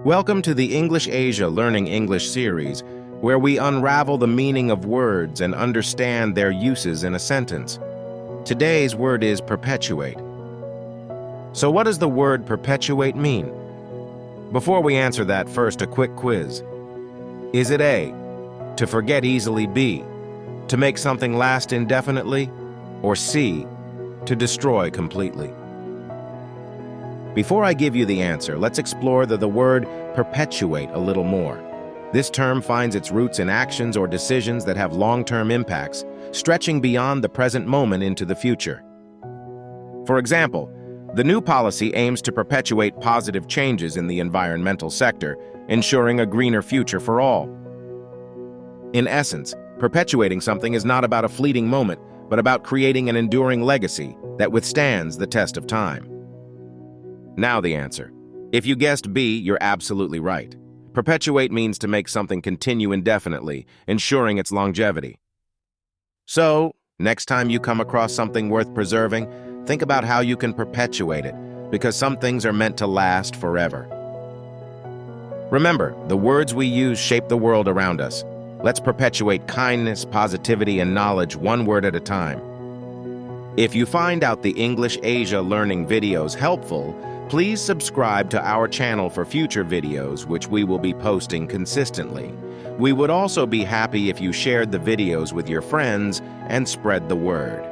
Welcome to the English Asia Learning English series, where we unravel the meaning of words and understand their uses in a sentence. Today's word is perpetuate. So what does the word perpetuate mean? Before we answer that, first a quick quiz. Is it A, to forget easily, B, to make something last indefinitely, or C, to destroy completely? Before I give you the answer, let's explore the word perpetuate a little more. This term finds its roots in actions or decisions that have long-term impacts, stretching beyond the present moment into the future. For example, the new policy aims to perpetuate positive changes in the environmental sector, ensuring a greener future for all. In essence, perpetuating something is not about a fleeting moment, but about creating an enduring legacy that withstands the test of time. Now the answer. If you guessed B, you're absolutely right. Perpetuate means to make something continue indefinitely, ensuring its longevity. So, next time you come across something worth preserving, think about how you can perpetuate it, because some things are meant to last forever. Remember, the words we use shape the world around us. Let's perpetuate kindness, positivity, and knowledge one word at a time. If you find out the English Asia learning videos helpful, please subscribe to our channel for future videos, which we will be posting consistently. We would also be happy if you shared the videos with your friends and spread the word.